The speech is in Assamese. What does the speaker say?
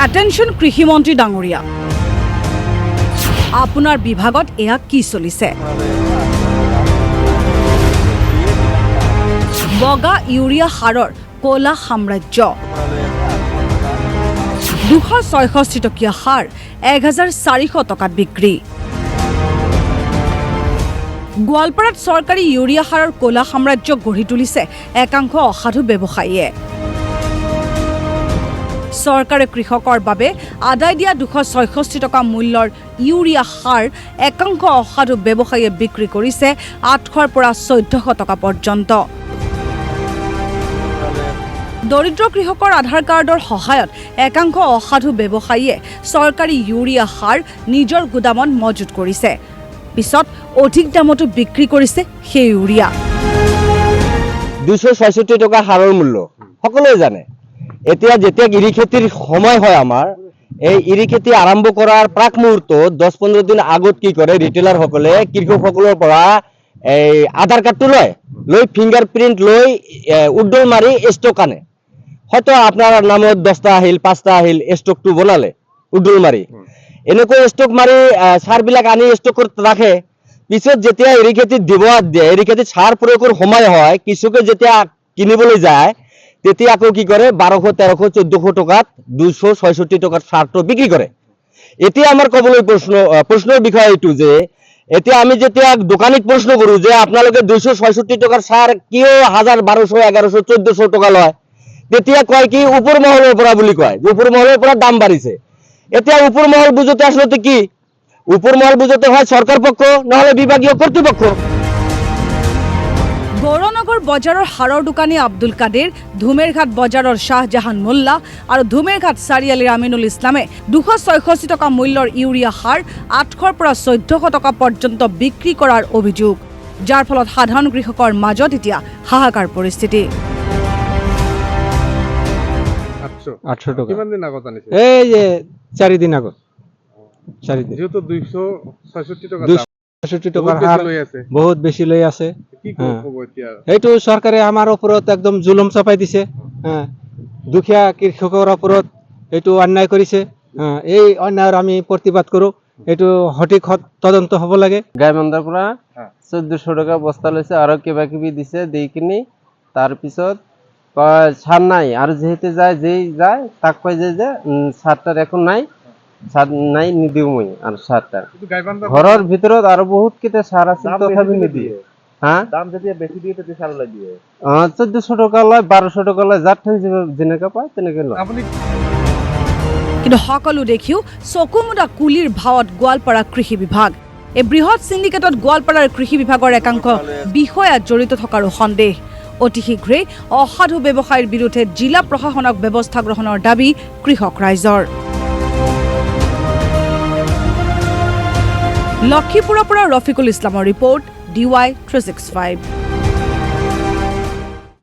Attention কৃষি মন্ত্ৰী ডাঙৰীয়া আপোনাৰ বিভাগত এয়া কি চলিছে বগা ইউৰিয়া সাৰৰ কোলা সাম্ৰাজ্য 266 টকীয়া সাৰ 1400 টকাত বিক্ৰী গোৱালপাৰাত চৰকাৰী ইউৰিয়া সাৰৰ কোলা সাম্ৰাজ্য গঢ়ি তুলিছে একাংশ অসাধু ব্যৱসায়ীয়ে চৰকাৰে কৃষকৰ বাবে আদায় দিয়া 266 টকা মূল্যৰ ইউৰিয়া সাৰ একাংশ অসাধু ব্যৱসায়ীয়ে বিক্ৰী কৰিছে 800 পৰা 1400 টকা পৰ্যন্ত দৰিদ্ৰ কৃষকৰ আধাৰ কাৰ্ডৰ সহায়ত একাংশ অসাধু ব্যৱসায়ীয়ে চৰকাৰী ইউৰিয়া সাৰ নিজৰ গুদামত মজুত কৰিছে পিছত অধিক দামতো বিক্ৰী কৰিছে সেই ইউৰিয়া 266 টকা সাৰৰ মূল্য সকলোৱে জানে এতিয়া যেতিয়া ইৰি খেতিৰ সময় হয় আমাৰ এই ইৰি খেতি আৰম্ভ কৰাৰ প্ৰাক মুহূৰ্তত 10-15 দিন আগত কি কৰে ৰিটেইলাৰ সকলে কৃষকসকলৰ পৰা এই আধাৰ কাৰ্ডটো লৈ ফিংগাৰপ্ৰিন্ট লৈ উড্ডল মাৰি ষ্টক আনে হয়তো আপোনাৰ নামত 10টা আহিল 5টা আহিল ষ্টকটো বনালে উড্ডল মাৰি এনেকৈ ষ্টক মাৰি সাৰবিলাক আনি ষ্টকত ৰাখে পিছত যেতিয়া ইৰি খেতিত দিব দিয়ে ইৰি খেতিত সাৰ প্ৰয়োগৰ সময় হয় কৃষকে যেতিয়া কিনিবলৈ যায় তেতিয়া আকৌ কি কৰে 1200 1300 1400 টকাত 266 টকাত সাৰটো বিক্ৰী কৰে এতিয়া আমাৰ কবলৈ প্ৰশ্নৰ বিষয় এইটো যে এতিয়া আমি যেতিয়া দোকানীক প্ৰশ্ন কৰো যে আপোনালোকে 266 টকাৰ সাৰ কিয় 1000 1200 1100 1400 টকা লয় তেতিয়া কয় কি ওপৰ মহলৰ পৰা বুলি কয় ওপৰ মহলৰ পৰা দাম বাঢ়িছে এতিয়া ওপৰ মহল বুজতে আসলে কি ওপৰ মহল বুজতে হয় সৰকাৰ পক্ষ নহলে বিভাগীয় কৰ্তৃপক্ষ গৌৰনগৰ বজাৰৰ হাৰৰ দোকানী আব্দুল কাদেৰ ধুমেৰঘাট বজাৰৰ শাহজাহান মোল্লা আৰু ধুমেৰঘাট চাৰিআলিৰ আমিনুল ইছলামে 266 টকা মূল্যৰ ইউৰিয়া সাৰ 800 পৰা 1400 টকা পৰ্যন্ত বিক্ৰী কৰাৰ অভিযোগ যাৰ ফলত সাধাৰণ কৃষকৰ মাজত এতিয়া হাহাকাৰ পৰিস্থিতি 800 টাকা কিমান দিন আগত আনিছে এই যে 4 দিন আগত 4 দিন যেহেতু 266 টাকা 266 টাকাৰ হাৰ বহুত বেশি লৈ আছে কি কব এতিয়া এইটো সৰকাৰে আমাৰ ওপৰত একদম জুলুম চাপাই দিছে দুখীয়া কৃষকৰ ওপৰত এইটো অন্যায় কৰিছে এই অন্যায়ৰ আমি প্ৰতিবাদ কৰো এইটো সঠিক তদন্ত হ'ব লাগে গাইবান্ধাৰ পৰা 1400 টাকা বস্তা লৈছে আৰু কিবা কিবি দিছে দেই কিনি তাৰ পিছত সার নাই আর যেহেতু যায় যেই যায় তাক কয় যে সারটার এখন নাই সার নাই নিদিও মই আর সারটা ঘরের ভিতৰত আৰু বহুত কেইটা সার আছে তথাপি নিদিয়ে হ্যাঁ দাম যদি বেশি দিয়ে তেতিয়া সার লাই দিয়ে 1400 টাকা লয় 1200 টাকা লয় যার ঠাই যেনেকা পায় তেনেকে লয় কিন্তু সকলো দেখিও চকুমুদা কুলিৰ ভাৱত গোৱালপাৰা কৃষি বিভাগ এই বৃহৎ সিন্ডিকেটত গোৱালপাৰাৰ কৃষি বিভাগৰ একাংশ বিষয়া জড়িত থকাৰো সন্দেহ অতি শীঘ্ৰেই অসাধু ব্যৱসায়ীৰ বিৰুদ্ধে জিলা প্ৰশাসনক ব্যৱস্থা গ্ৰহণৰ দাবী কৃষক ৰাইজৰ লক্ষীপুৰৰ পৰা ৰফিকুল ইছলামৰ ৰিপৰ্ট DY 365